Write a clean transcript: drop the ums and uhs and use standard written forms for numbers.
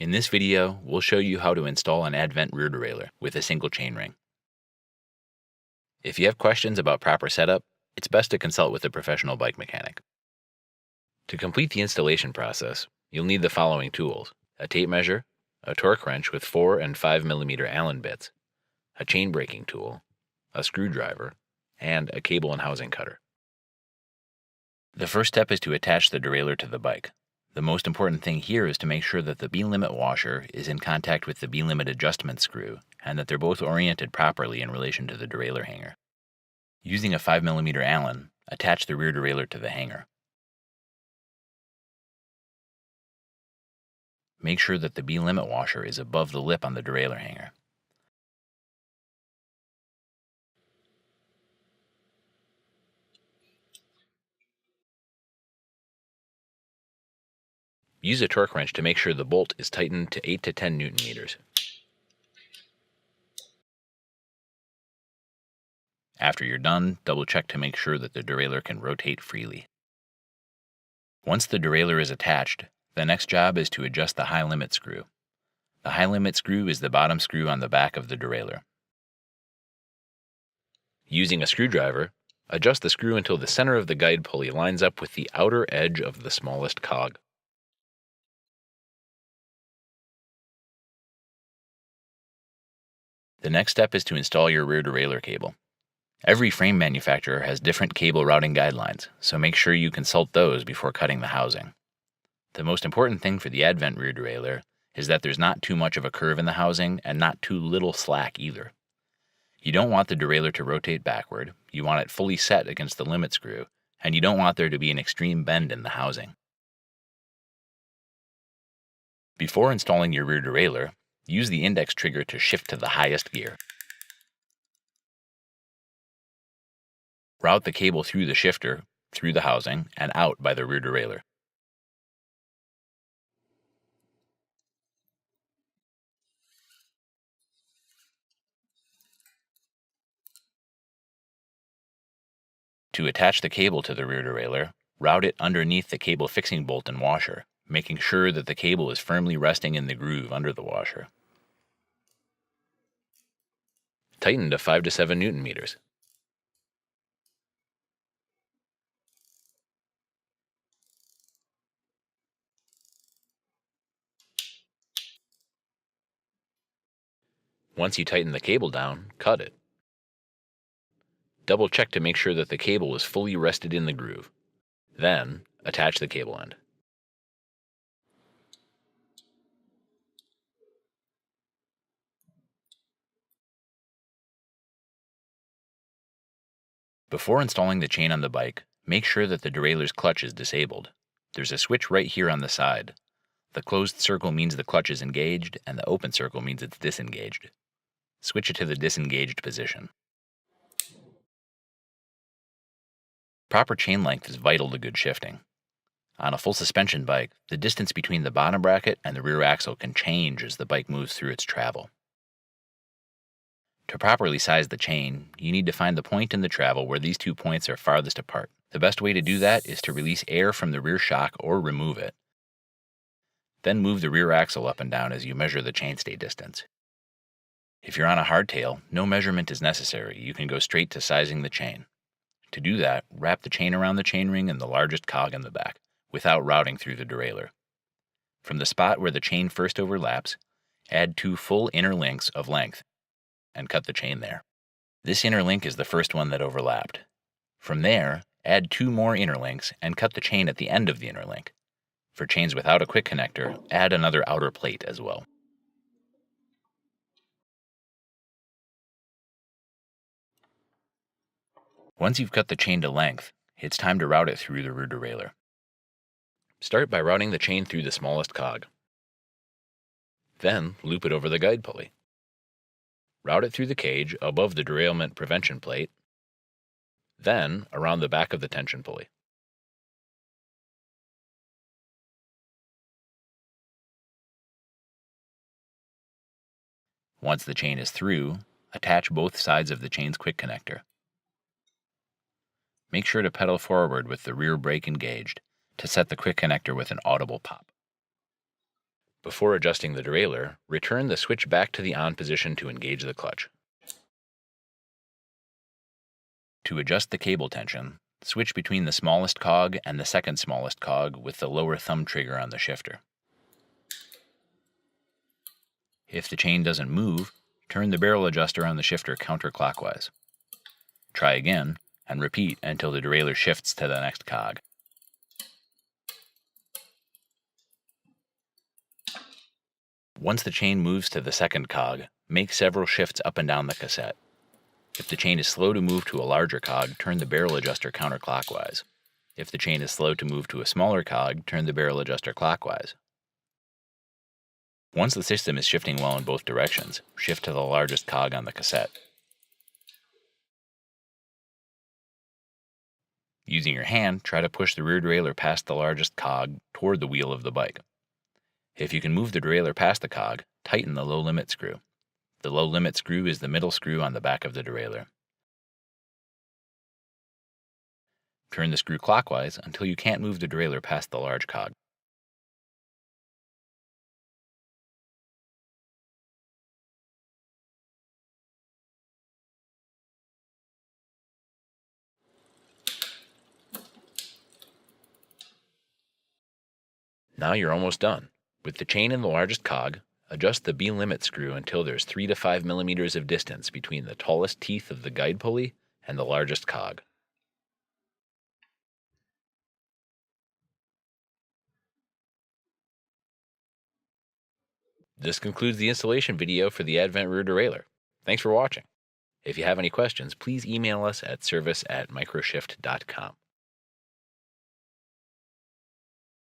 In this video, we'll show you how to install an advent rear derailleur with a single chainring. If you have questions about proper setup, it's best to consult with a professional bike mechanic. To complete the installation process, you'll need the following tools: a tape measure, a torque wrench with 4 and 5 mm Allen bits, a chain braking tool, a screwdriver, and a cable and housing cutter. The first step is to attach the derailleur to the bike. The most important thing here is to make sure that the B-limit washer is in contact with the B-limit adjustment screw and that they're both oriented properly in relation to the derailleur hanger. Using a 5 mm Allen, attach the rear derailleur to the hanger. Make sure that the B-limit washer is above the lip on the derailleur hanger. Use a torque wrench to make sure the bolt is tightened to 8 to 10 Newton meters. After you're done, double check to make sure that the derailleur can rotate freely. Once the derailleur is attached, the next job is to adjust the high limit screw. The high limit screw is the bottom screw on the back of the derailleur. Using a screwdriver, adjust the screw until the center of the guide pulley lines up with the outer edge of the smallest cog. The next step is to install your rear derailleur cable. Every frame manufacturer has different cable routing guidelines, so make sure you consult those before cutting the housing. The most important thing for the advent rear derailleur is that there's not too much of a curve in the housing and not too little slack either. You don't want the derailleur to rotate backward, you want it fully set against the limit screw, and you don't want there to be an extreme bend in the housing. Before installing your rear derailleur, use the index trigger to shift to the highest gear. Route the cable through the shifter, through the housing, and out by the rear derailleur. To attach the cable to the rear derailleur, route it underneath the cable fixing bolt and washer, making sure that the cable is firmly resting in the groove under the washer. Tighten to 5 to 7 Newton meters. Once you tighten the cable down, cut it. Double check to make sure that the cable is fully rested in the groove. Then, attach the cable end. Before installing the chain on the bike, make sure that the derailleur's clutch is disabled. There's a switch right here on the side. The closed circle means the clutch is engaged, and the open circle means it's disengaged. Switch it to the disengaged position. Proper chain length is vital to good shifting. On a full suspension bike, the distance between the bottom bracket and the rear axle can change as the bike moves through its travel. To properly size the chain, you need to find the point in the travel where these two points are farthest apart. The best way to do that is to release air from the rear shock or remove it. Then move the rear axle up and down as you measure the chainstay distance. If you're on a hardtail, no measurement is necessary. You can go straight to sizing the chain. To do that, wrap the chain around the chainring and the largest cog in the back, without routing through the derailleur. From the spot where the chain first overlaps, add 2 full inner links of length and cut the chain there. This inner link is the first one that overlapped. From there, add 2 more inner links and cut the chain at the end of the inner link. For chains without a quick connector, add another outer plate as well. Once you've cut the chain to length, it's time to route it through the rear derailleur. Start by routing the chain through the smallest cog. Then loop it over the guide pulley. Route it through the cage above the derailment prevention plate, then around the back of the tension pulley. Once the chain is through, attach both sides of the chain's quick connector. Make sure to pedal forward with the rear brake engaged to set the quick connector with an audible pop. Before adjusting the derailleur, return the switch back to the on position to engage the clutch. To adjust the cable tension, switch between the smallest cog and the second smallest cog with the lower thumb trigger on the shifter. If the chain doesn't move, turn the barrel adjuster on the shifter counterclockwise. Try again, and repeat until the derailleur shifts to the next cog. Once the chain moves to the second cog, make several shifts up and down the cassette. If the chain is slow to move to a larger cog, turn the barrel adjuster counterclockwise. If the chain is slow to move to a smaller cog, turn the barrel adjuster clockwise. Once the system is shifting well in both directions, shift to the largest cog on the cassette. Using your hand, try to push the rear derailleur past the largest cog toward the wheel of the bike. If you can move the derailleur past the cog, tighten the low limit screw. The low limit screw is the middle screw on the back of the derailleur. Turn the screw clockwise until you can't move the derailleur past the large cog. Now you're almost done. With the chain in the largest cog, adjust the B-limit screw until there's 3 to 5 millimeters of distance between the tallest teeth of the guide pulley and the largest cog. This concludes the installation video for the Advent rear derailleur. Thanks for watching. If you have any questions, please email us at service@microshift.com.